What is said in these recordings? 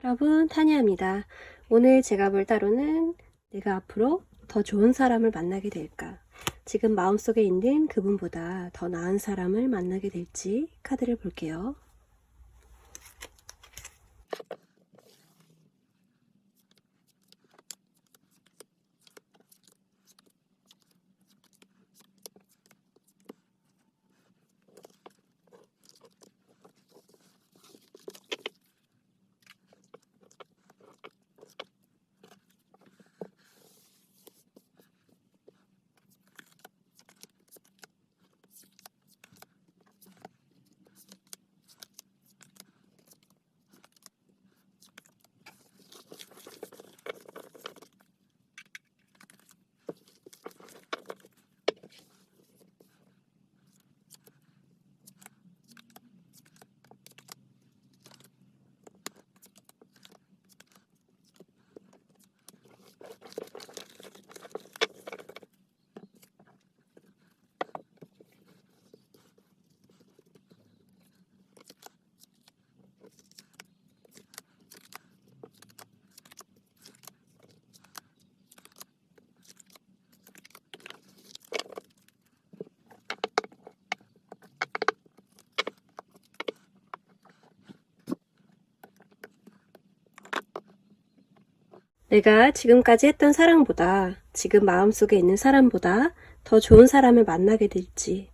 여러분, 타니아입니다. 오늘 제가 볼 타로는 내가 앞으로 더 좋은 사람을 만나게 될까? 지금 마음속에 있는 그분보다 더 나은 사람을 만나게 될지 카드를 볼게요. 내가 지금까지 했던 사랑보다, 지금 마음속에 있는 사람보다 더 좋은 사람을 만나게 될지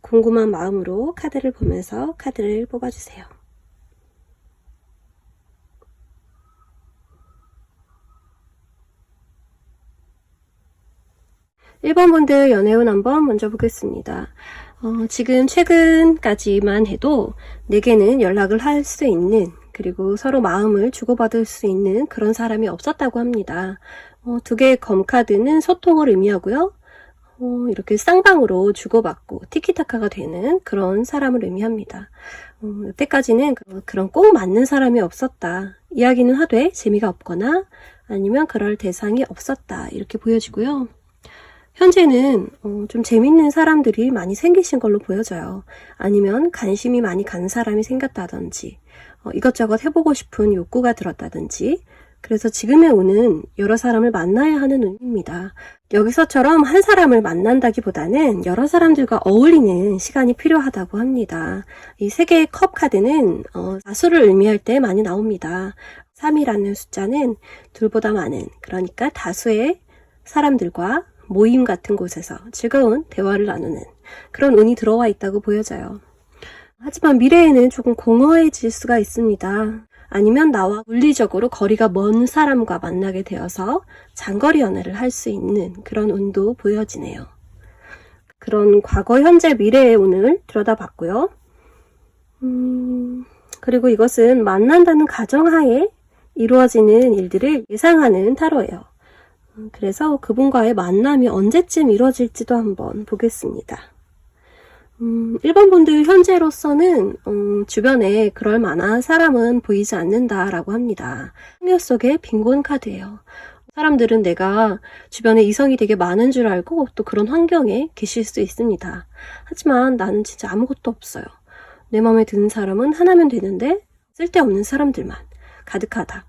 궁금한 마음으로 카드를 보면서 카드를 뽑아주세요. (1번) 분들 연애운 한번 먼저 보겠습니다. 지금 최근까지만 해도 내게는 연락을 할 수 있는, 그리고 서로 마음을 주고받을 수 있는 그런 사람이 없었다고 합니다. 두 개의 검카드는 소통을 의미하고요. 이렇게 쌍방으로 주고받고 티키타카가 되는 그런 사람을 의미합니다. 여태까지는 그런 꼭 맞는 사람이 없었다. 이야기는 하되 재미가 없거나 아니면 그럴 대상이 없었다. 이렇게 보여지고요. 현재는 좀 재밌는 사람들이 많이 생기신 걸로 보여져요. 아니면 관심이 많이 간 사람이 생겼다든지 이것저것 해보고 싶은 욕구가 들었다든지, 그래서 지금의 운은 여러 사람을 만나야 하는 운입니다. 여기서처럼 한 사람을 만난다기보다는 여러 사람들과 어울리는 시간이 필요하다고 합니다. 이 세 개의 컵 카드는 다수를 의미할 때 많이 나옵니다. 3이라는 숫자는 둘보다 많은, 그러니까 다수의 사람들과 모임 같은 곳에서 즐거운 대화를 나누는 그런 운이 들어와 있다고 보여져요. 하지만 미래에는 조금 공허해질 수가 있습니다. 아니면 나와 물리적으로 거리가 먼 사람과 만나게 되어서 장거리 연애를 할 수 있는 그런 운도 보여지네요. 그런 과거, 현재, 미래의 운을 들여다봤고요. 그리고 이것은 만난다는 가정하에 이루어지는 일들을 예상하는 타로예요. 그래서 그분과의 만남이 언제쯤 이루어질지도 한번 보겠습니다. 1번 분들 현재로서는 주변에 그럴 만한 사람은 보이지 않는다라고 합니다. 풍요 속의 빈곤 카드예요. 사람들은 내가 주변에 이성이 되게 많은 줄 알고 또 그런 환경에 계실 수 있습니다. 하지만 나는 진짜 아무것도 없어요. 내 마음에 드는 사람은 하나면 되는데 쓸데없는 사람들만 가득하다.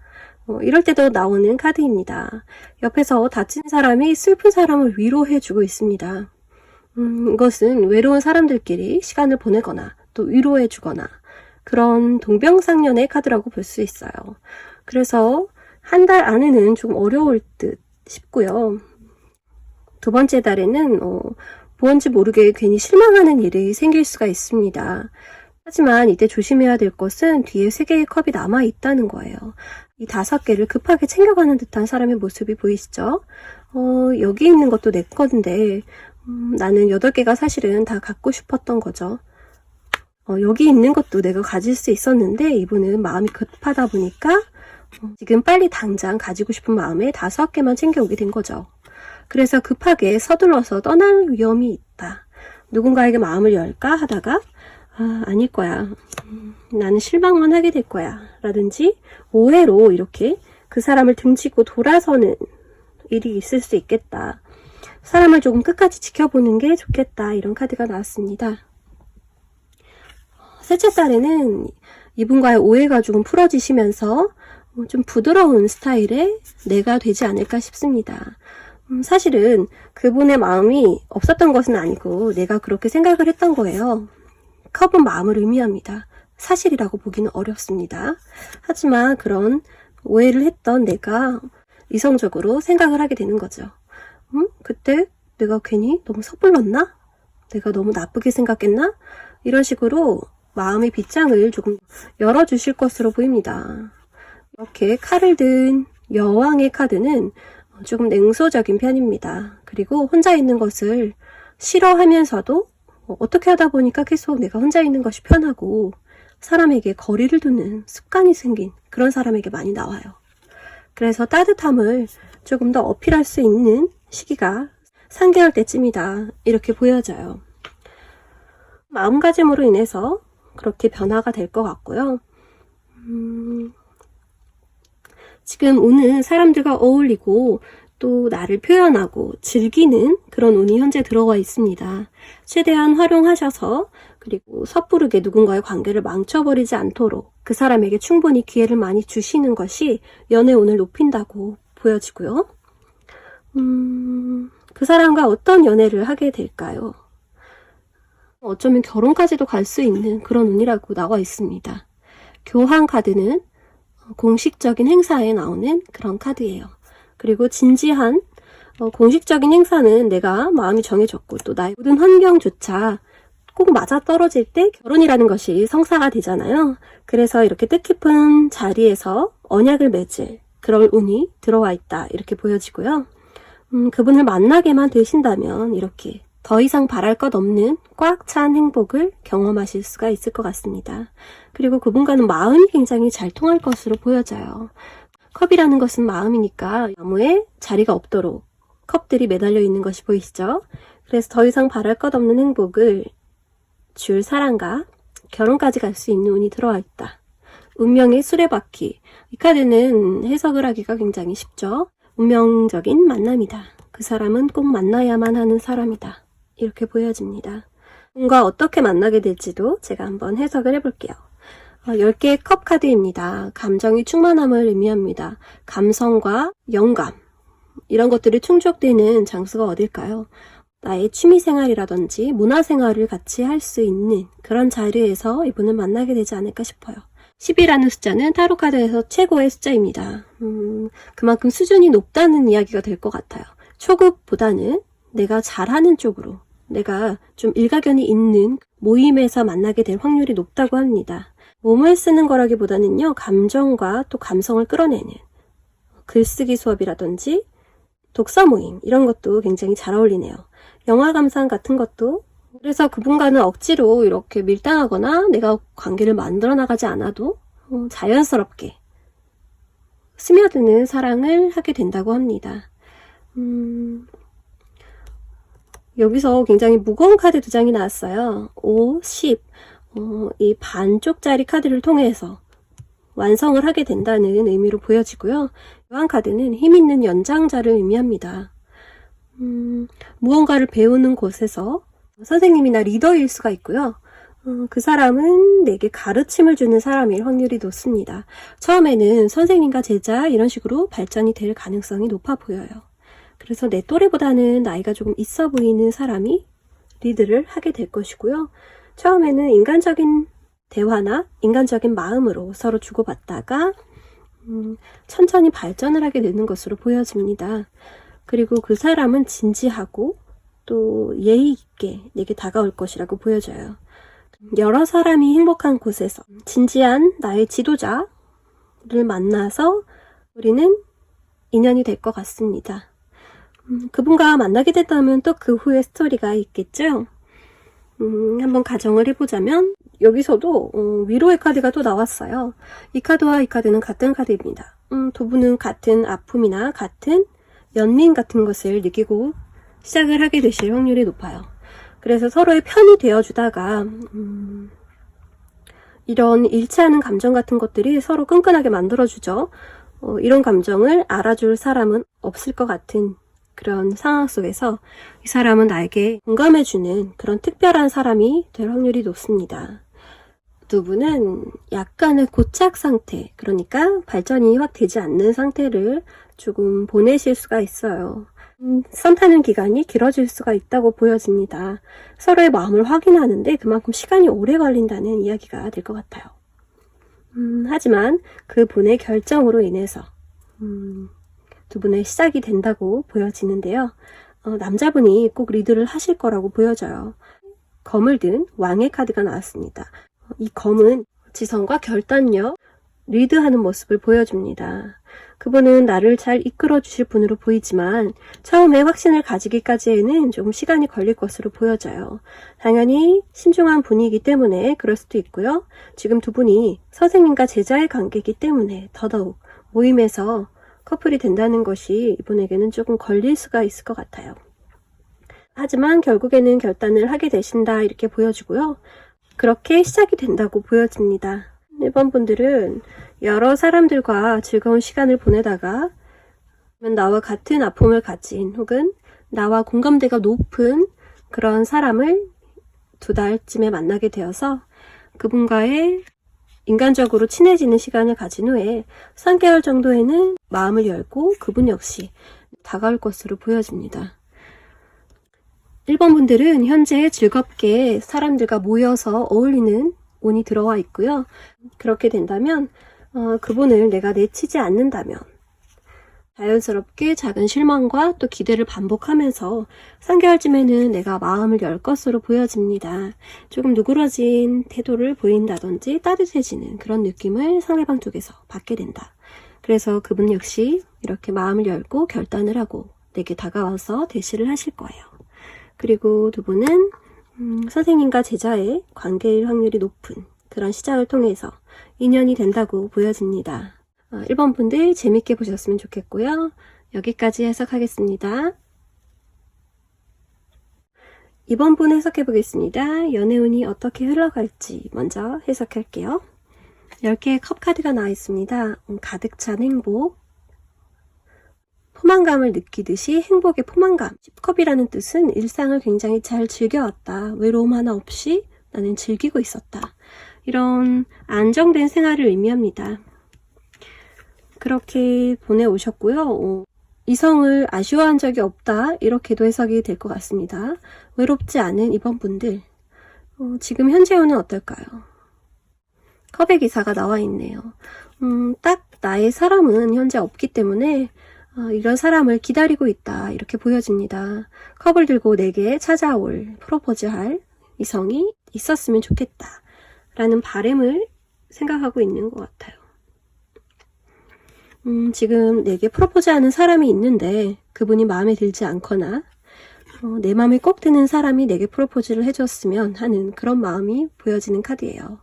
이럴 때도 나오는 카드입니다. 옆에서 다친 사람이 슬픈 사람을 위로해주고 있습니다. 이것은 외로운 사람들끼리 시간을 보내거나 또 위로해주거나 그런 동병상련의 카드라고 볼 수 있어요. 그래서 한 달 안에는 좀 어려울 듯 싶고요. 두 번째 달에는 뭔지 모르게 괜히 실망하는 일이 생길 수가 있습니다. 하지만 이때 조심해야 될 것은 뒤에 3개의 컵이 남아있다는 거예요. 이 5개를 급하게 챙겨가는 듯한 사람의 모습이 보이시죠? 여기 있는 것도 내 건데 나는 8개가 사실은 다 갖고 싶었던 거죠. 여기 있는 것도 내가 가질 수 있었는데 이분은 마음이 급하다 보니까 지금 빨리 당장 가지고 싶은 마음에 5개만 챙겨오게 된 거죠. 그래서 급하게 서둘러서 떠날 위험이 있다. 누군가에게 마음을 열까 하다가 아닐 거야. 나는 실망만 하게 될 거야. 라든지 오해로 이렇게 그 사람을 등지고 돌아서는 일이 있을 수 있겠다. 사람을 조금 끝까지 지켜보는 게 좋겠다. 이런 카드가 나왔습니다. 셋째 달에는 이분과의 오해가 조금 풀어지시면서 좀 부드러운 스타일의 내가 되지 않을까 싶습니다. 사실은 그분의 마음이 없었던 것은 아니고 내가 그렇게 생각을 했던 거예요. 컵은 마음을 의미합니다. 사실이라고 보기는 어렵습니다. 하지만 그런 오해를 했던 내가 이성적으로 생각을 하게 되는 거죠. 그때 내가 괜히 너무 섣불렀나? 내가 너무 나쁘게 생각했나? 이런 식으로 마음의 빗장을 조금 열어주실 것으로 보입니다. 이렇게 칼을 든 여왕의 카드는 조금 냉소적인 편입니다. 그리고 혼자 있는 것을 싫어하면서도 어떻게 하다 보니까 계속 내가 혼자 있는 것이 편하고 사람에게 거리를 두는 습관이 생긴 그런 사람에게 많이 나와요. 그래서 따뜻함을 조금 더 어필할 수 있는 시기가 3개월 때쯤이다. 이렇게 보여져요. 마음가짐으로 인해서 그렇게 변화가 될 것 같고요. 지금 운은 사람들과 어울리고 또 나를 표현하고 즐기는 그런 운이 현재 들어와 있습니다. 최대한 활용하셔서 그리고 섣부르게 누군가의 관계를 망쳐버리지 않도록 그 사람에게 충분히 기회를 많이 주시는 것이 연애 운을 높인다고 보여지고요. 그 사람과 어떤 연애를 하게 될까요? 어쩌면 결혼까지도 갈 수 있는 그런 운이라고 나와 있습니다. 교황 카드는 공식적인 행사에 나오는 그런 카드예요. 그리고 진지한 공식적인 행사는 내가 마음이 정해졌고 또 나의 모든 환경조차 꼭 맞아떨어질 때 결혼이라는 것이 성사가 되잖아요. 그래서 이렇게 뜻깊은 자리에서 언약을 맺을 그럴 운이 들어와 있다. 이렇게 보여지고요. 그분을 만나게만 되신다면 이렇게 더 이상 바랄 것 없는 꽉 찬 행복을 경험하실 수가 있을 것 같습니다. 그리고 그분과는 마음이 굉장히 잘 통할 것으로 보여져요. 컵이라는 것은 마음이니까 나무에 자리가 없도록 컵들이 매달려 있는 것이 보이시죠? 그래서 더 이상 바랄 것 없는 행복을 줄 사랑과 결혼까지 갈 수 있는 운이 들어와 있다. 운명의 수레바퀴. 이 카드는 해석을 하기가 굉장히 쉽죠. 운명적인 만남이다. 그 사람은 꼭 만나야만 하는 사람이다. 이렇게 보여집니다. 뭔가 어떻게 만나게 될지도 제가 한번 해석을 해볼게요. 10개의 컵 카드입니다. 감정이 충만함을 의미합니다. 감성과 영감 이런 것들이 충족되는 장소가 어딜까요? 나의 취미생활이라든지 문화생활을 같이 할 수 있는 그런 자리에서 이분을 만나게 되지 않을까 싶어요. 10이라는 숫자는 타로카드에서 최고의 숫자입니다. 그만큼 수준이 높다는 이야기가 될 것 같아요. 초급보다는 내가 잘하는 쪽으로 내가 좀 일가견이 있는 모임에서 만나게 될 확률이 높다고 합니다. 몸을 쓰는 거라기보다는요. 감정과 또 감성을 끌어내는 글쓰기 수업이라든지 독서 모임 이런 것도 굉장히 잘 어울리네요. 영화 감상 같은 것도 그래서 그분과는 억지로 이렇게 밀당하거나 내가 관계를 만들어 나가지 않아도 자연스럽게 스며드는 사랑을 하게 된다고 합니다. 여기서 굉장히 무거운 카드 2장이 나왔어요. 5, 10. 이 반쪽짜리 카드를 통해서 완성을 하게 된다는 의미로 보여지고요. 여왕 카드는 힘 있는 연장자를 의미합니다. 무언가를 배우는 곳에서 선생님이나 리더일 수가 있고요. 그 사람은 내게 가르침을 주는 사람일 확률이 높습니다. 처음에는 선생님과 제자 이런 식으로 발전이 될 가능성이 높아 보여요. 그래서 내 또래보다는 나이가 조금 있어 보이는 사람이 리드를 하게 될 것이고요. 처음에는 인간적인 대화나 인간적인 마음으로 서로 주고받다가 천천히 발전을 하게 되는 것으로 보여집니다. 그리고 그 사람은 진지하고 또 예의 있게 내게 다가올 것이라고 보여져요. 여러 사람이 행복한 곳에서 진지한 나의 지도자를 만나서 우리는 인연이 될 것 같습니다. 그분과 만나게 됐다면 또 그 후에 스토리가 있겠죠? 한번 가정을 해보자면 여기서도 위로의 카드가 또 나왔어요. 이 카드와 이 카드는 같은 카드입니다. 두 분은 같은 아픔이나 같은 연민 같은 것을 느끼고 시작을 하게 되실 확률이 높아요. 그래서 서로의 편이 되어주다가 이런 일치하는 감정 같은 것들이 서로 끈끈하게 만들어주죠. 이런 감정을 알아줄 사람은 없을 것 같은 그런 상황 속에서 이 사람은 나에게 공감해주는 그런 특별한 사람이 될 확률이 높습니다. 두 분은 약간의 고착 상태, 그러니까 발전이 확 되지 않는 상태를 조금 보내실 수가 있어요. 썸 타는 기간이 길어질 수가 있다고 보여집니다. 서로의 마음을 확인하는데 그만큼 시간이 오래 걸린다는 이야기가 될 것 같아요. 하지만 그 분의 결정으로 인해서 두 분의 시작이 된다고 보여지는데요. 남자분이 꼭 리드를 하실 거라고 보여져요. 검을 든 왕의 카드가 나왔습니다. 이 검은 지성과 결단력, 리드하는 모습을 보여줍니다. 그분은 나를 잘 이끌어 주실 분으로 보이지만 처음에 확신을 가지기까지에는 조금 시간이 걸릴 것으로 보여져요. 당연히 신중한 분이기 때문에 그럴 수도 있고요. 지금 두 분이 선생님과 제자의 관계이기 때문에 더더욱 모임에서 커플이 된다는 것이 이분에게는 조금 걸릴 수가 있을 것 같아요. 하지만 결국에는 결단을 하게 되신다 이렇게 보여지고요. 그렇게 시작이 된다고 보여집니다. 1번 분들은 여러 사람들과 즐거운 시간을 보내다가 나와 같은 아픔을 가진 혹은 나와 공감대가 높은 그런 사람을 2달쯤에 만나게 되어서 그분과의 인간적으로 친해지는 시간을 가진 후에 3개월 정도에는 마음을 열고 그분 역시 다가올 것으로 보여집니다. 1번 분들은 현재 즐겁게 사람들과 모여서 어울리는 운이 들어와 있고요. 그렇게 된다면 그분을 내가 내치지 않는다면 자연스럽게 작은 실망과 또 기대를 반복하면서 3개월쯤에는 내가 마음을 열 것으로 보여집니다. 조금 누그러진 태도를 보인다든지 따뜻해지는 그런 느낌을 상대방 쪽에서 받게 된다. 그래서 그분 역시 이렇게 마음을 열고 결단을 하고 내게 다가와서 대시를 하실 거예요. 그리고 두 분은 선생님과 제자의 관계일 확률이 높은 그런 시작을 통해서 인연이 된다고 보여집니다. 1번 분들 재밌게 보셨으면 좋겠고요. 여기까지 해석하겠습니다. 2번 분 해석해 보겠습니다. 연애운이 어떻게 흘러갈지 먼저 해석할게요. 10개의 컵 카드가 나와 있습니다. 가득 찬 행복, 포만감을 느끼듯이 행복의 포만감. 10컵이라는 뜻은 일상을 굉장히 잘 즐겨왔다. 외로움 하나 없이 나는 즐기고 있었다. 이런 안정된 생활을 의미합니다. 그렇게 보내오셨고요. 이성을 아쉬워한 적이 없다. 이렇게도 해석이 될 것 같습니다. 외롭지 않은 2번 분들. 지금 현재 운은 어떨까요? 컵의 기사가 나와 있네요. 딱 나의 사람은 현재 없기 때문에 이런 사람을 기다리고 있다 이렇게 보여집니다. 컵을 들고 내게 찾아올 프로포즈할 이성이 있었으면 좋겠다 라는 바람을 생각하고 있는 것 같아요. 지금 내게 프로포즈하는 사람이 있는데 그분이 마음에 들지 않거나 내 마음에 꼭 드는 사람이 내게 프로포즈를 해줬으면 하는 그런 마음이 보여지는 카드예요.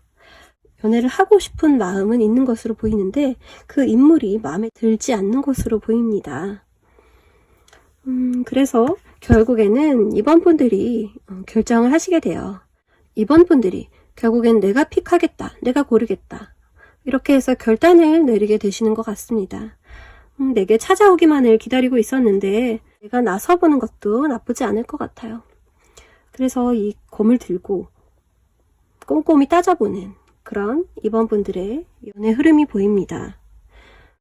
연애를 하고 싶은 마음은 있는 것으로 보이는데 그 인물이 마음에 들지 않는 것으로 보입니다. 그래서 결국에는 이번 분들이 결정을 하시게 돼요. 이번 분들이 결국엔 내가 픽하겠다, 내가 고르겠다 이렇게 해서 결단을 내리게 되시는 것 같습니다. 내게 찾아오기만을 기다리고 있었는데 내가 나서보는 것도 나쁘지 않을 것 같아요. 그래서 이 검을 들고 꼼꼼히 따져보는 그런 이번 분들의 연애 흐름이 보입니다.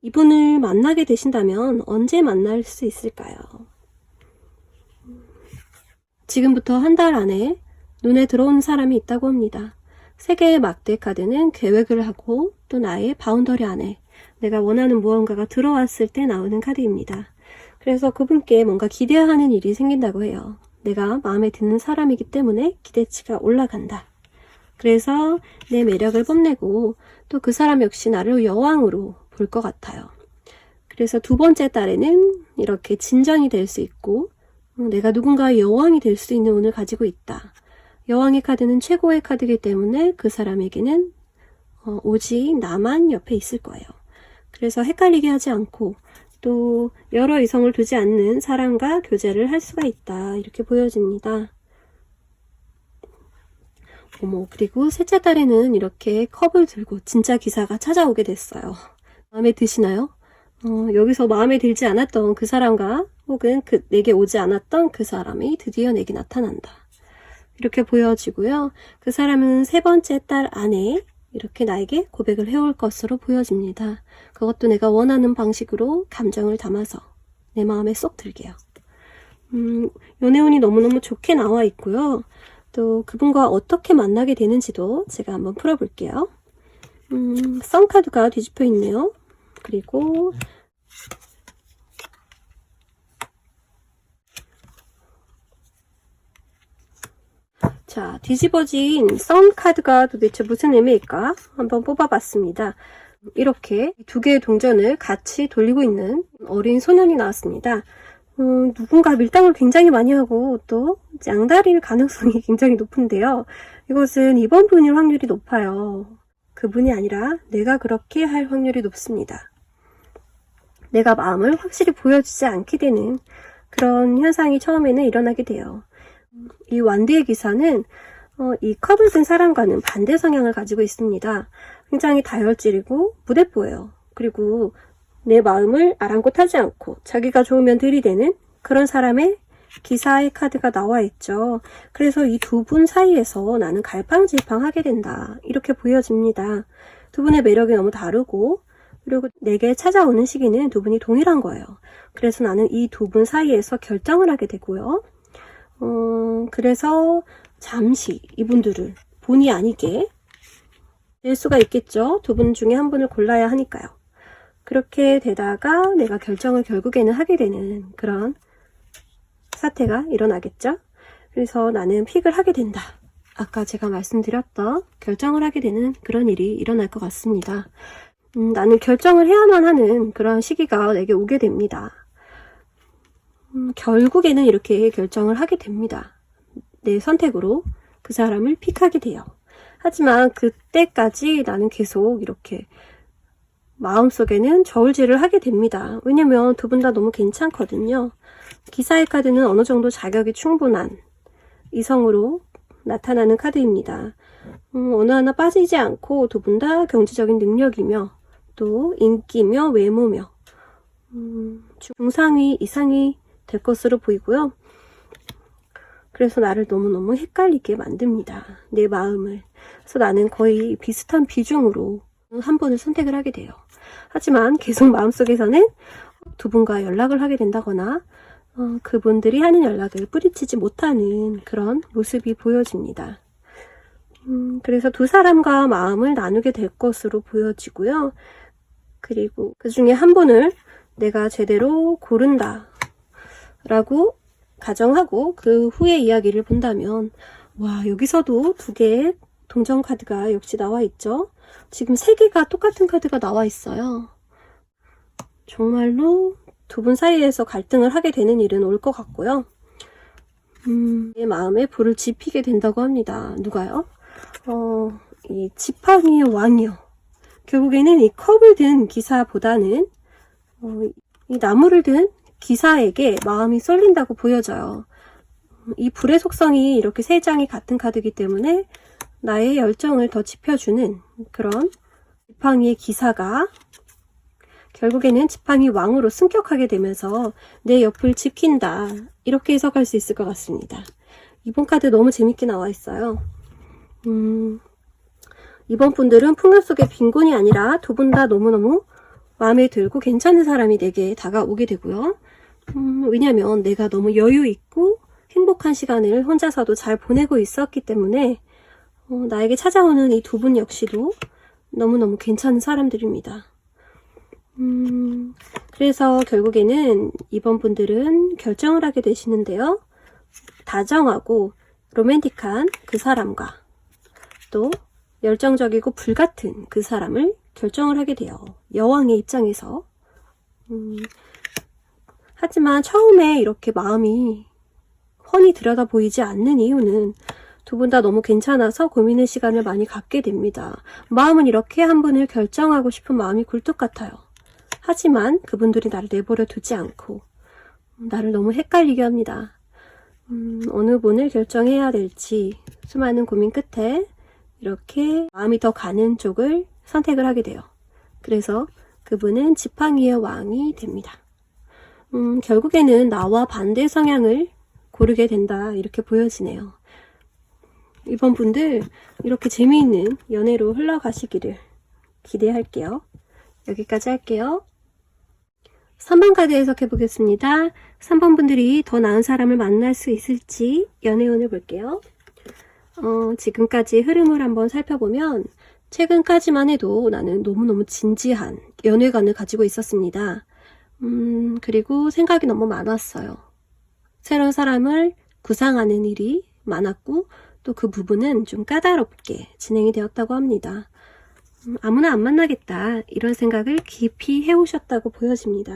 이분을 만나게 되신다면 언제 만날 수 있을까요? 지금부터 한 달 안에 눈에 들어오는 사람이 있다고 합니다. 3개의 막대 카드는 계획을 하고 또 나의 바운더리 안에 내가 원하는 무언가가 들어왔을 때 나오는 카드입니다. 그래서 그분께 뭔가 기대하는 일이 생긴다고 해요. 내가 마음에 드는 사람이기 때문에 기대치가 올라간다. 그래서 내 매력을 뽐내고 또 그 사람 역시 나를 여왕으로 볼 것 같아요. 그래서 2번째 달에는 이렇게 진정이 될 수 있고 내가 누군가의 여왕이 될 수 있는 운을 가지고 있다. 여왕의 카드는 최고의 카드이기 때문에 그 사람에게는 오직 나만 옆에 있을 거예요. 그래서 헷갈리게 하지 않고 또 여러 이성을 두지 않는 사람과 교제를 할 수가 있다. 이렇게 보여집니다. 그리고 셋째 달에는 이렇게 컵을 들고 진짜 기사가 찾아오게 됐어요. 마음에 드시나요? 여기서 마음에 들지 않았던 그 사람과 혹은 내게 오지 않았던 그 사람이 드디어 내게 나타난다. 이렇게 보여지고요. 그 사람은 3번째 달 안에 이렇게 나에게 고백을 해올 것으로 보여집니다. 그것도 내가 원하는 방식으로 감정을 담아서 내 마음에 쏙 들게요. 연애운이 너무너무 좋게 나와 있고요. 또 그분과 어떻게 만나게 되는지도 제가 한번 풀어볼게요. 선 카드가 뒤집혀 있네요. 그리고 자, 뒤집어진 선 카드가 도대체 무슨 의미일까? 한번 뽑아봤습니다. 이렇게 두 개의 동전을 같이 돌리고 있는 어린 소년이 나왔습니다. 누군가 밀당을 굉장히 많이 하고 또 양다리일 가능성이 굉장히 높은데요. 이것은 이번 분일 확률이 높아요. 그분이 아니라 내가 그렇게 할 확률이 높습니다. 내가 마음을 확실히 보여주지 않게 되는 그런 현상이 처음에는 일어나게 돼요. 이 완드의 기사는 이 컵을 든 사람과는 반대 성향을 가지고 있습니다. 굉장히 다혈질이고 무대뽀예요. 그리고 내 마음을 아랑곳하지 않고 자기가 좋으면 들이대는 그런 사람의 기사의 카드가 나와 있죠. 그래서 이 두 분 사이에서 나는 갈팡질팡하게 된다. 이렇게 보여집니다. 두 분의 매력이 너무 다르고 그리고 내게 찾아오는 시기는 두 분이 동일한 거예요. 그래서 나는 이 두 분 사이에서 결정을 하게 되고요. 그래서 잠시 이분들을 본의 아니게 낼 수가 있겠죠. 두 분 중에 한 분을 골라야 하니까요. 그렇게 되다가 내가 결정을 결국에는 하게 되는 그런 사태가 일어나겠죠. 그래서 나는 픽을 하게 된다. 아까 제가 말씀드렸던 결정을 하게 되는 그런 일이 일어날 것 같습니다. 나는 결정을 해야만 하는 그런 시기가 내게 오게 됩니다. 결국에는 이렇게 결정을 하게 됩니다. 내 선택으로 그 사람을 픽하게 돼요. 하지만 그때까지 나는 계속 이렇게 마음속에는 저울질을 하게 됩니다. 왜냐면 두 분 다 너무 괜찮거든요. 기사의 카드는 어느 정도 자격이 충분한 이성으로 나타나는 카드입니다. 어느 하나 빠지지 않고 두 분 다 경제적인 능력이며 또 인기며 외모며 중상위 이상이 될 것으로 보이고요. 그래서 나를 너무너무 헷갈리게 만듭니다. 내 마음을. 그래서 나는 거의 비슷한 비중으로 한 분을 선택을 하게 돼요. 하지만 계속 마음속에서는 두 분과 연락을 하게 된다거나 그분들이 하는 연락을 뿌리치지 못하는 그런 모습이 보여집니다. 그래서 두 사람과 마음을 나누게 될 것으로 보여지고요. 그리고 그 중에 한 분을 내가 제대로 고른다 라고 가정하고 그 후의 이야기를 본다면 와, 여기서도 두 개의 동전 카드가 역시 나와 있죠. 지금 세 개가 똑같은 카드가 나와 있어요. 정말로 두 분 사이에서 갈등을 하게 되는 일은 올 것 같고요. 내 마음에 불을 지피게 된다고 합니다. 누가요? 이 지팡이의 왕이요. 결국에는 이 컵을 든 기사보다는 이 나무를 든 기사에게 마음이 쏠린다고 보여져요. 이 불의 속성이 이렇게 세 장이 같은 카드이기 때문에 나의 열정을 더 지펴주는 그런 지팡이의 기사가 결국에는 지팡이 왕으로 승격하게 되면서 내 옆을 지킨다. 이렇게 해석할 수 있을 것 같습니다. 이번 카드 너무 재밌게 나와 있어요. 이번 분들은 풍요 속의 빈곤이 아니라 두 분 다 너무너무 마음에 들고 괜찮은 사람이 내게 다가오게 되고요. 왜냐면 내가 너무 여유 있고 행복한 시간을 혼자서도 잘 보내고 있었기 때문에 나에게 찾아오는 이 두 분 역시도 너무너무 괜찮은 사람들입니다. 그래서 결국에는 이번 분들은 결정을 하게 되시는데요. 다정하고 로맨틱한 그 사람과 또 열정적이고 불같은 그 사람을 결정을 하게 돼요. 여왕의 입장에서. 하지만 처음에 이렇게 마음이 훤히 들여다 보이지 않는 이유는 두 분 다 너무 괜찮아서 고민의 시간을 많이 갖게 됩니다. 마음은 이렇게 한 분을 결정하고 싶은 마음이 굴뚝 같아요. 하지만 그분들이 나를 내버려 두지 않고 나를 너무 헷갈리게 합니다. 어느 분을 결정해야 될지 수많은 고민 끝에 이렇게 마음이 더 가는 쪽을 선택을 하게 돼요. 그래서 그분은 지팡이의 왕이 됩니다. 결국에는 나와 반대 성향을 고르게 된다 이렇게 보여지네요. 이번 분들 이렇게 재미있는 연애로 흘러가시기를 기대할게요. 여기까지 할게요. 3번 카드 해석해 보겠습니다. 3번 분들이 더 나은 사람을 만날 수 있을지 연애운을 볼게요. 지금까지 흐름을 한번 살펴보면 최근까지만 해도 나는 너무너무 진지한 연애관을 가지고 있었습니다. 그리고 생각이 너무 많았어요. 새로운 사람을 구상하는 일이 많았고 또 그 부분은 좀 까다롭게 진행이 되었다고 합니다. 아무나 안 만나겠다 이런 생각을 깊이 해오셨다고 보여집니다.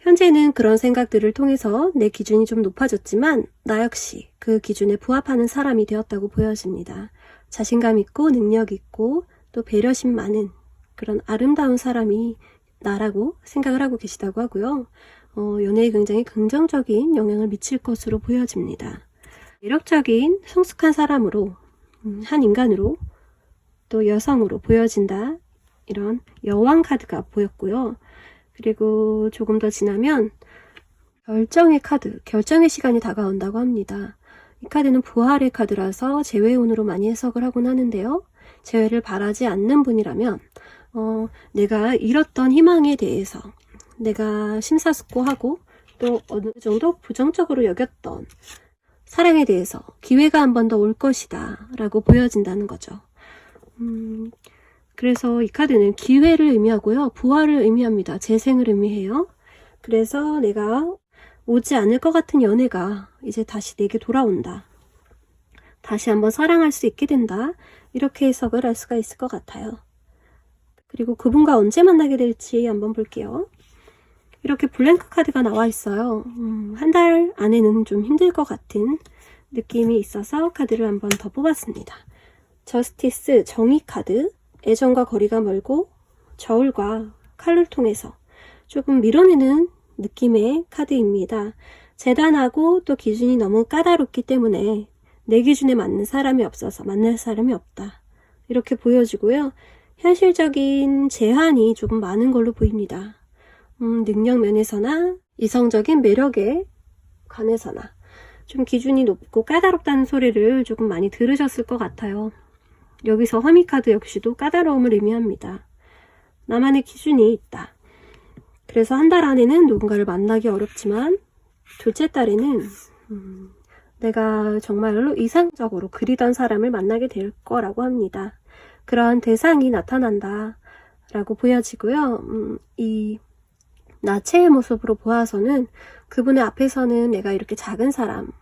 현재는 그런 생각들을 통해서 내 기준이 좀 높아졌지만 나 역시 그 기준에 부합하는 사람이 되었다고 보여집니다. 자신감 있고 능력 있고 또 배려심 많은 그런 아름다운 사람이 나라고 생각을 하고 계시다고 하고요. 연애에 굉장히 긍정적인 영향을 미칠 것으로 보여집니다. 매력적인 성숙한 사람으로 한 인간으로 또 여성으로 보여진다. 이런 여왕 카드가 보였고요. 그리고 조금 더 지나면 결정의 카드, 결정의 시간이 다가온다고 합니다. 이 카드는 부활의 카드라서 재회운으로 많이 해석을 하곤 하는데요. 재회를 바라지 않는 분이라면 내가 잃었던 희망에 대해서 내가 심사숙고하고 또 어느 정도 부정적으로 여겼던 사랑에 대해서 기회가 한 번 더 올 것이다 라고 보여진다는 거죠. 그래서 이 카드는 기회를 의미하고요. 부활을 의미합니다. 재생을 의미해요. 그래서 내가 오지 않을 것 같은 연애가 이제 다시 내게 돌아온다. 다시 한번 사랑할 수 있게 된다. 이렇게 해석을 할 수가 있을 것 같아요. 그리고 그분과 언제 만나게 될지 한번 볼게요. 이렇게 블랭크 카드가 나와 있어요. 한 달 안에는 좀 힘들 것 같은 느낌이 있어서 카드를 한번 더 뽑았습니다. 저스티스, 정의 카드, 애정과 거리가 멀고 저울과 칼을 통해서 조금 밀어내는 느낌의 카드입니다. 재단하고 또 기준이 너무 까다롭기 때문에 내 기준에 맞는 사람이 없어서 만날 사람이 없다. 이렇게 보여지고요. 현실적인 제한이 조금 많은 걸로 보입니다. 능력 면에서나 이성적인 매력에 관해서나 좀 기준이 높고 까다롭다는 소리를 조금 많이 들으셨을 것 같아요. 여기서 허미카드 역시도 까다로움을 의미합니다. 나만의 기준이 있다. 그래서 한 달 안에는 누군가를 만나기 어렵지만 둘째 달에는 내가 정말로 이상적으로 그리던 사람을 만나게 될 거라고 합니다. 그런 대상이 나타난다 라고 보여지고요. 이 나체의 모습으로 보아서는 그분의 앞에서는 내가 이렇게 작은 사람,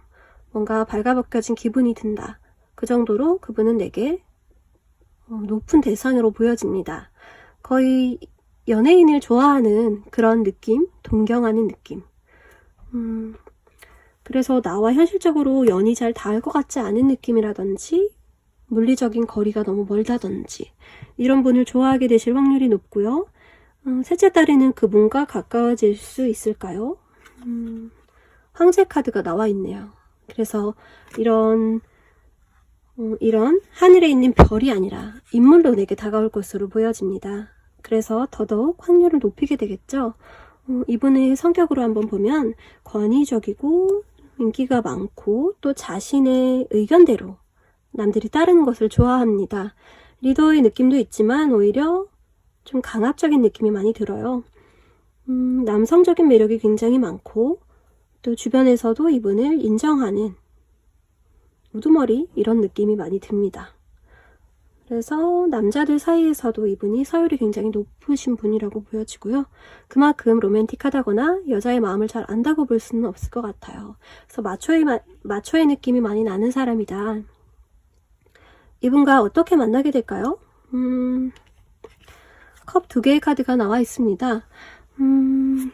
뭔가 발가벗겨진 기분이 든다. 그 정도로 그분은 내게 높은 대상으로 보여집니다. 거의 연예인을 좋아하는 그런 느낌, 동경하는 느낌. 그래서 나와 현실적으로 연이 잘 닿을 것 같지 않은 느낌이라든지 물리적인 거리가 너무 멀다든지 이런 분을 좋아하게 되실 확률이 높고요. 셋째 달에는 그분과 가까워질 수 있을까요? 황제 카드가 나와 있네요. 그래서 이런 하늘에 있는 별이 아니라 인물로 내게 다가올 것으로 보여집니다. 그래서 더더욱 확률을 높이게 되겠죠. 이분의 성격으로 한번 보면 권위적이고 인기가 많고 또 자신의 의견대로 남들이 따르는 것을 좋아합니다. 리더의 느낌도 있지만 오히려 좀 강압적인 느낌이 많이 들어요. 남성적인 매력이 굉장히 많고 또 주변에서도 이분을 인정하는 우두머리 이런 느낌이 많이 듭니다. 그래서 남자들 사이에서도 이분이 서열이 굉장히 높으신 분이라고 보여지고요. 그만큼 로맨틱하다거나 여자의 마음을 잘 안다고 볼 수는 없을 것 같아요. 그래서 마초의 느낌이 많이 나는 사람이다. 이분과 어떻게 만나게 될까요? 컵 2개의 카드가 나와 있습니다.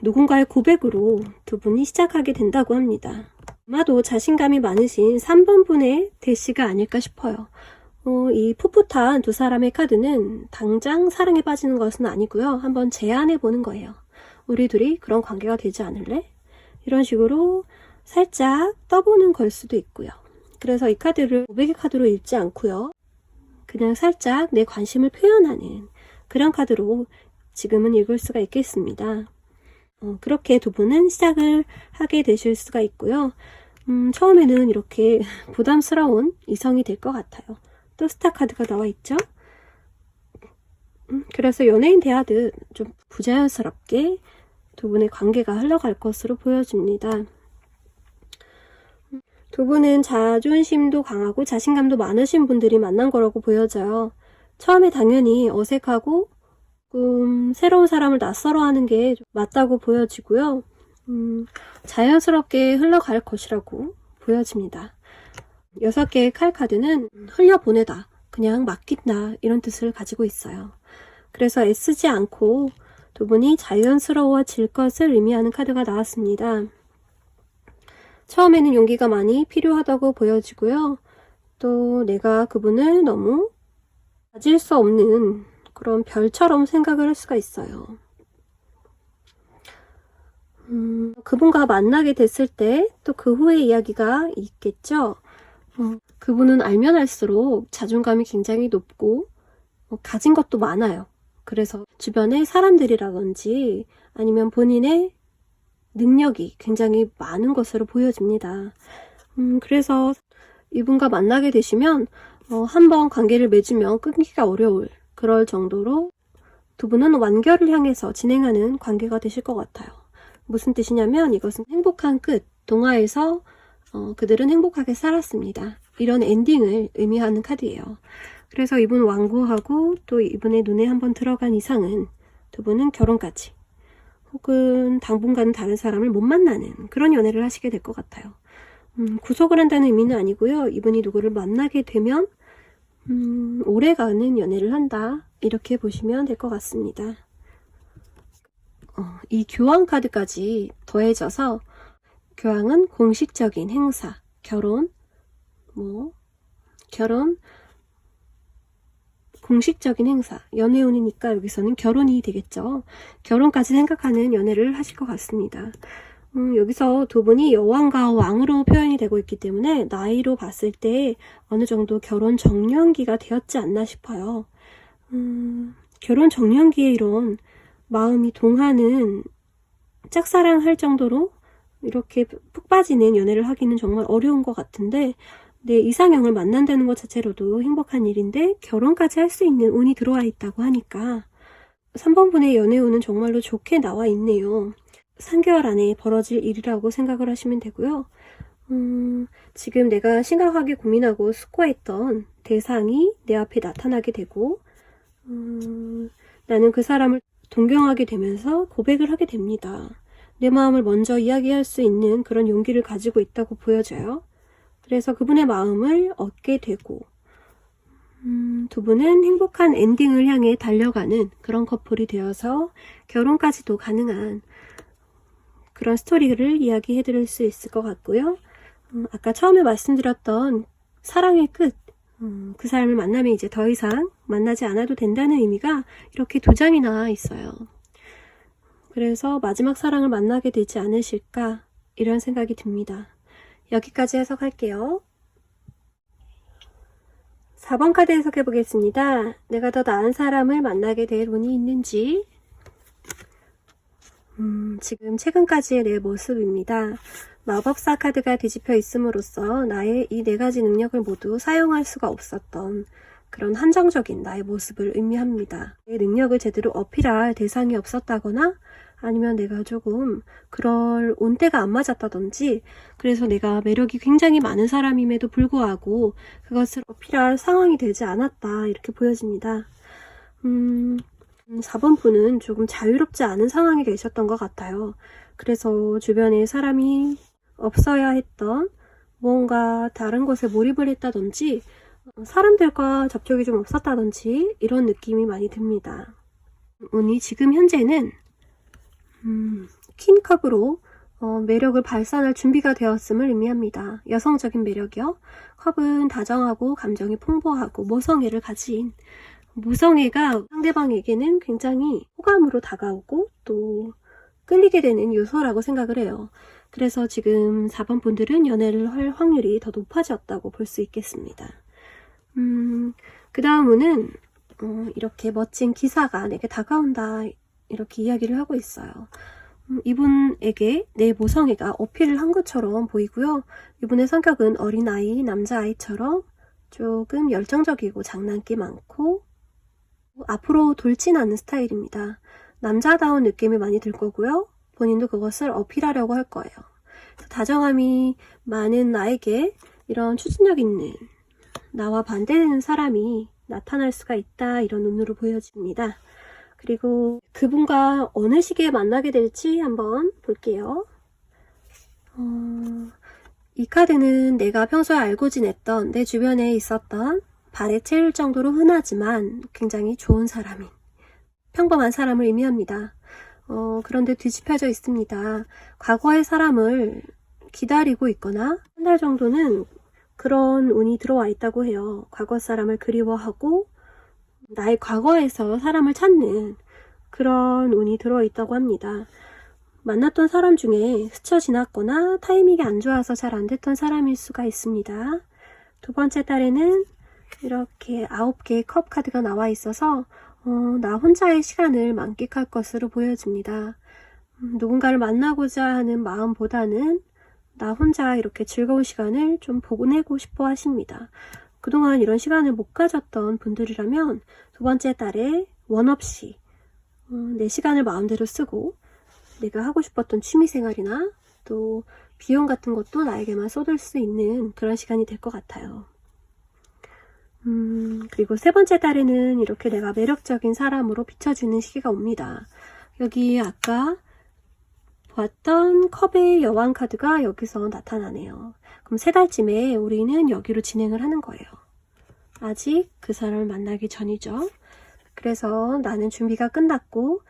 누군가의 고백으로 두 분이 시작하게 된다고 합니다. 아마도 자신감이 많으신 3번 분의 대시가 아닐까 싶어요. 이 풋풋한 두 사람의 카드는 당장 사랑에 빠지는 것은 아니고요. 한번 제안해 보는 거예요. 우리 둘이 그런 관계가 되지 않을래? 이런 식으로 살짝 떠보는 걸 수도 있고요. 그래서 이 카드를 고백의 카드로 읽지 않고요. 그냥 살짝 내 관심을 표현하는 그런 카드로 지금은 읽을 수가 있겠습니다. 그렇게 두 분은 시작을 하게 되실 수가 있고요. 처음에는 이렇게 부담스러운 이성이 될 것 같아요. 또 스타 카드가 나와 있죠. 그래서 연예인 대하듯 좀 부자연스럽게 두 분의 관계가 흘러갈 것으로 보여집니다. 두 분은 자존심도 강하고 자신감도 많으신 분들이 만난 거라고 보여져요. 처음에 당연히 어색하고 새로운 사람을 낯설어 하는 게 맞다고 보여지고요. 자연스럽게 흘러갈 것이라고 보여집니다. 6개의 칼 카드는 흘려보내다, 그냥 맡긴다 이런 뜻을 가지고 있어요. 그래서 애쓰지 않고 두 분이 자연스러워질 것을 의미하는 카드가 나왔습니다. 처음에는 용기가 많이 필요하다고 보여지고요. 또 내가 그분을 너무 가질 수 없는 그런 별처럼 생각을 할 수가 있어요. 그분과 만나게 됐을 때 또 그 후의 이야기가 있겠죠. 그분은 알면 알수록 자존감이 굉장히 높고 가진 것도 많아요. 그래서 주변의 사람들이라든지 아니면 본인의 능력이 굉장히 많은 것으로 보여집니다. 그래서 이분과 만나게 되시면 한번 관계를 맺으면 끊기가 어려울 그럴 정도로 두 분은 완결을 향해서 진행하는 관계가 되실 것 같아요. 무슨 뜻이냐면 이것은 행복한 끝, 동화에서 그들은 행복하게 살았습니다. 이런 엔딩을 의미하는 카드예요. 그래서 이분 완고하고 또 이분의 눈에 한번 들어간 이상은 두 분은 결혼까지 혹은 당분간은 다른 사람을 못 만나는 그런 연애를 하시게 될 것 같아요. 구속을 한다는 의미는 아니고요. 이분이 누구를 만나게 되면 오래가는 연애를 한다 이렇게 보시면 될 것 같습니다. 이 교황 카드까지 더해져서 교황은 공식적인 행사, 결혼, 공식적인 행사, 연애운이니까 여기서는 결혼이 되겠죠. 결혼까지 생각하는 연애를 하실 것 같습니다. 여기서 두 분이 여왕과 왕으로 표현이 되고 있기 때문에 나이로 봤을 때 어느 정도 결혼 정년기가 되었지 않나 싶어요. 결혼 정년기에 이런 마음이 동하는 짝사랑할 정도로 이렇게 푹 빠지는 연애를 하기는 정말 어려운 것 같은데 내 이상형을 만난다는 것 자체로도 행복한 일인데 결혼까지 할 수 있는 운이 들어와 있다고 하니까 3번 분의 연애운은 정말로 좋게 나와 있네요. 3개월 안에 벌어질 일이라고 생각을 하시면 되고요. 지금 내가 심각하게 고민하고 숙고했던 대상이 내 앞에 나타나게 되고 나는 그 사람을 동경하게 되면서 고백을 하게 됩니다. 내 마음을 먼저 이야기할 수 있는 그런 용기를 가지고 있다고 보여져요. 그래서 그분의 마음을 얻게 되고 두 분은 행복한 엔딩을 향해 달려가는 그런 커플이 되어서 결혼까지도 가능한 그런 스토리를 이야기해 드릴 수 있을 것 같고요. 아까 처음에 말씀드렸던 사랑의 끝, 그 사람을 만나면 이제 더 이상 만나지 않아도 된다는 의미가 이렇게 2장이나 있어요. 그래서 마지막 사랑을 만나게 되지 않으실까 이런 생각이 듭니다. 여기까지 해석할게요. 4번 카드 해석해 보겠습니다. 내가 더 나은 사람을 만나게 될 운이 있는지 지금 최근까지의 내 모습입니다. 마법사 카드가 뒤집혀 있음으로써 나의 이 4가지 능력을 모두 사용할 수가 없었던 그런 한정적인 나의 모습을 의미합니다. 내 능력을 제대로 어필할 대상이 없었다거나 아니면 내가 조금 그럴 온때가 안 맞았다든지 그래서 내가 매력이 굉장히 많은 사람임에도 불구하고 그것을 어필할 상황이 되지 않았다 이렇게 보여집니다. 4번 분은 조금 자유롭지 않은 상황에 계셨던 것 같아요. 그래서 주변에 사람이 없어야 했던 뭔가 다른 것에 몰입을 했다든지 사람들과 접촉이 좀 없었다든지 이런 느낌이 많이 듭니다. 운이 지금 현재는 퀸컵으로 매력을 발산할 준비가 되었음을 의미합니다. 여성적인 매력이요. 컵은 다정하고 감정이 풍부하고 모성애를 가진 모성애가 상대방에게는 굉장히 호감으로 다가오고 또 끌리게 되는 요소라고 생각을 해요. 그래서 지금 4번 분들은 연애를 할 확률이 더 높아졌다고 볼 수 있겠습니다. 그 다음은 이렇게 멋진 기사가 내게 다가온다 이렇게 이야기를 하고 있어요. 이분에게 내 모성애가 어필을 한 것처럼 보이고요. 이분의 성격은 어린아이, 남자아이처럼 조금 열정적이고 장난기 많고 앞으로 돌진 않는 스타일입니다. 남자다운 느낌이 많이 들 거고요. 본인도 그것을 어필하려고 할 거예요. 다정함이 많은 나에게 이런 추진력 있는 나와 반대되는 사람이 나타날 수가 있다, 이런 눈으로 보여집니다. 그리고 그분과 어느 시기에 만나게 될지 한번 볼게요. 이 카드는 내가 평소에 알고 지냈던 내 주변에 있었던 발에 채울 정도로 흔하지만 굉장히 좋은 사람인 평범한 사람을 의미합니다. 그런데 뒤집혀져 있습니다. 과거의 사람을 기다리고 있거나 한 달 정도는 그런 운이 들어와 있다고 해요. 과거 사람을 그리워하고 나의 과거에서 사람을 찾는 그런 운이 들어있다고 합니다. 만났던 사람 중에 스쳐 지났거나 타이밍이 안 좋아서 잘 안 됐던 사람일 수가 있습니다. 두 번째 달에는 이렇게 9개의 컵 카드가 나와 있어서 나 혼자의 시간을 만끽할 것으로 보여집니다. 누군가를 만나고자 하는 마음보다는 나 혼자 이렇게 즐거운 시간을 좀 보내고 싶어 하십니다. 그동안 이런 시간을 못 가졌던 분들이라면 두 번째 달에 원 없이 내 시간을 마음대로 쓰고 내가 하고 싶었던 취미생활이나 또 비용 같은 것도 나에게만 쏟을 수 있는 그런 시간이 될 것 같아요. 그리고 세 번째 달에는 이렇게 내가 매력적인 사람으로 비춰지는 시기가 옵니다. 여기 아까 보았던 컵의 여왕 카드가 여기서 나타나네요. 그럼 세 달쯤에 우리는 여기로 진행을 하는 거예요. 아직 그 사람을 만나기 전이죠. 그래서 나는 준비가 끝났고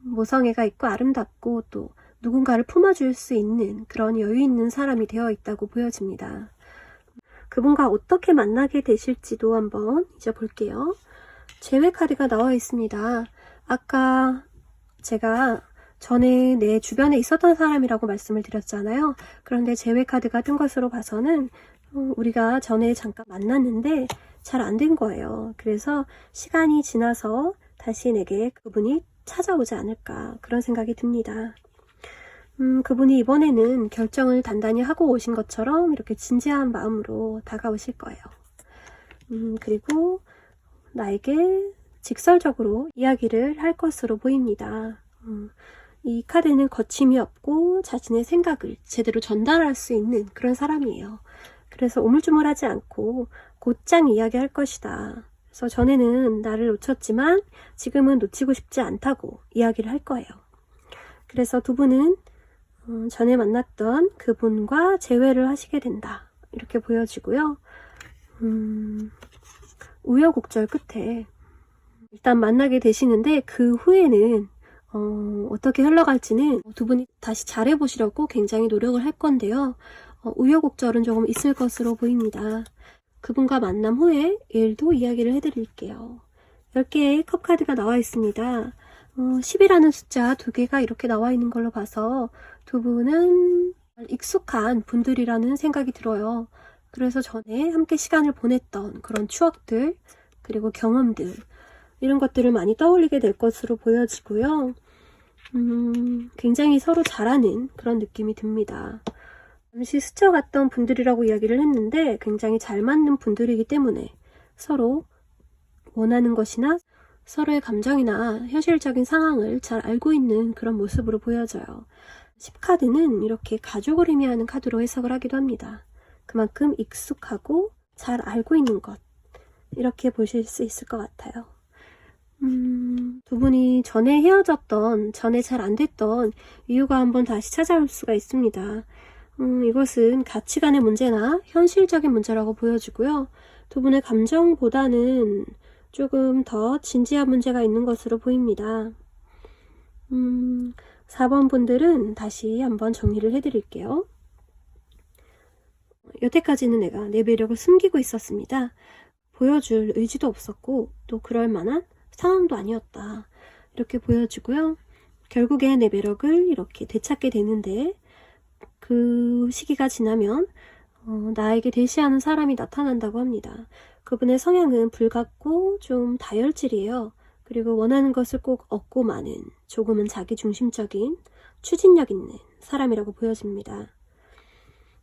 모성애가 있고 아름답고 또 누군가를 품어줄 수 있는 그런 여유 있는 사람이 되어 있다고 보여집니다. 그분과 어떻게 만나게 되실지도 한번 이제 볼게요. 재회 카드가 나와 있습니다. 아까 제가 전에 내 주변에 있었던 사람이라고 말씀을 드렸잖아요. 그런데 재회 카드가 뜬 것으로 봐서는 우리가 전에 잠깐 만났는데 잘 안 된 거예요. 그래서 시간이 지나서 다시 내게 그분이 찾아오지 않을까, 그런 생각이 듭니다. 그분이 이번에는 결정을 단단히 하고 오신 것처럼 이렇게 진지한 마음으로 다가오실 거예요. 그리고 나에게 직설적으로 이야기를 할 것으로 보입니다. 이 카드는 거침이 없고 자신의 생각을 제대로 전달할 수 있는 그런 사람이에요. 그래서 오물조물하지 않고 곧장 이야기할 것이다. 그래서 전에는 나를 놓쳤지만 지금은 놓치고 싶지 않다고 이야기를 할 거예요. 그래서 두 분은 전에 만났던 그분과 재회를 하시게 된다, 이렇게 보여지고요. 우여곡절 끝에 일단 만나게 되시는데 그 후에는 어떻게 흘러갈지는 두 분이 다시 잘해보시려고 굉장히 노력을 할 건데요. 우여곡절은 조금 있을 것으로 보입니다. 그분과 만남 후에 일도 이야기를 해드릴게요. 10개의 컵 카드가 나와 있습니다. 10이라는 숫자 2개가 이렇게 나와 있는 걸로 봐서 두 분은 익숙한 분들이라는 생각이 들어요. 그래서 전에 함께 시간을 보냈던 그런 추억들, 그리고 경험들, 이런 것들을 많이 떠올리게 될 것으로 보여지고요. 굉장히 서로 잘하는 그런 느낌이 듭니다. 잠시 스쳐갔던 분들이라고 이야기를 했는데 굉장히 잘 맞는 분들이기 때문에 서로 원하는 것이나 서로의 감정이나 현실적인 상황을 잘 알고 있는 그런 모습으로 보여져요. 10카드는 이렇게 가족을 의미하는 카드로 해석을 하기도 합니다. 그만큼 익숙하고 잘 알고 있는 것, 이렇게 보실 수 있을 것 같아요. 두 분이 전에 헤어졌던, 전에 잘 안 됐던 이유가 한번 다시 찾아올 수가 있습니다. 이것은 가치관의 문제나 현실적인 문제라고 보여지고요. 두 분의 감정보다는 조금 더 진지한 문제가 있는 것으로 보입니다. 4번 분들은 다시 한번 정리를 해드릴게요. 여태까지는 내가 내 매력을 숨기고 있었습니다. 보여줄 의지도 없었고 또 그럴 만한 상황도 아니었다, 이렇게 보여지고요. 결국에 내 매력을 이렇게 되찾게 되는데 그 시기가 지나면 나에게 대시하는 사람이 나타난다고 합니다. 그분의 성향은 불같고 좀 다혈질이에요. 그리고 원하는 것을 꼭 얻고 마는 조금은 자기중심적인 추진력 있는 사람이라고 보여집니다.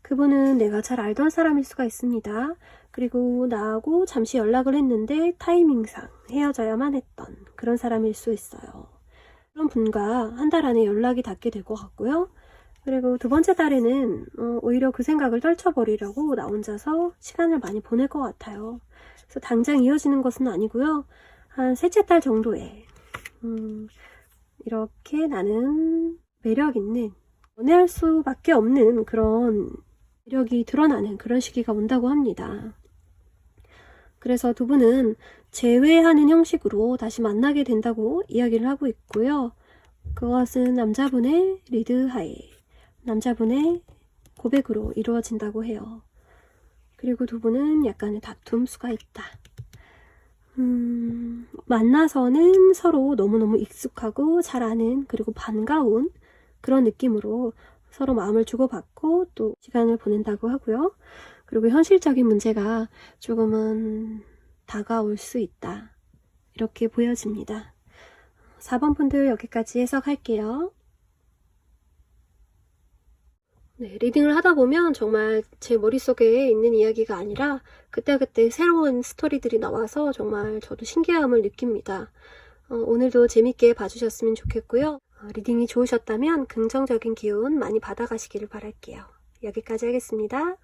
그분은 내가 잘 알던 사람일 수가 있습니다. 그리고 나하고 잠시 연락을 했는데 타이밍상 헤어져야만 했던 그런 사람일 수 있어요. 그런 분과 한 달 안에 연락이 닿게 될 것 같고요. 그리고 두 번째 달에는 오히려 그 생각을 떨쳐버리려고 나 혼자서 시간을 많이 보낼 것 같아요. 그래서 당장 이어지는 것은 아니고요. 한 셋째 달 정도에 이렇게 나는 매력 있는, 연애할 수밖에 없는 그런 매력이 드러나는 그런 시기가 온다고 합니다. 그래서 두 분은 재회하는 형식으로 다시 만나게 된다고 이야기를 하고 있고요. 그것은 남자분의 리드하에 남자분의 고백으로 이루어진다고 해요. 그리고 두 분은 약간의 다툼수가 있다. 만나서는 서로 너무너무 익숙하고 잘 아는, 그리고 반가운 그런 느낌으로 서로 마음을 주고받고 또 시간을 보낸다고 하고요. 그리고 현실적인 문제가 조금은 다가올 수 있다. 이렇게 보여집니다. 4번 분들 여기까지 해석할게요. 네, 리딩을 하다 보면 정말 제 머릿속에 있는 이야기가 아니라 그때그때 새로운 스토리들이 나와서 정말 저도 신기함을 느낍니다. 오늘도 재밌게 봐주셨으면 좋겠고요. 리딩이 좋으셨다면 긍정적인 기운 많이 받아가시기를 바랄게요. 여기까지 하겠습니다.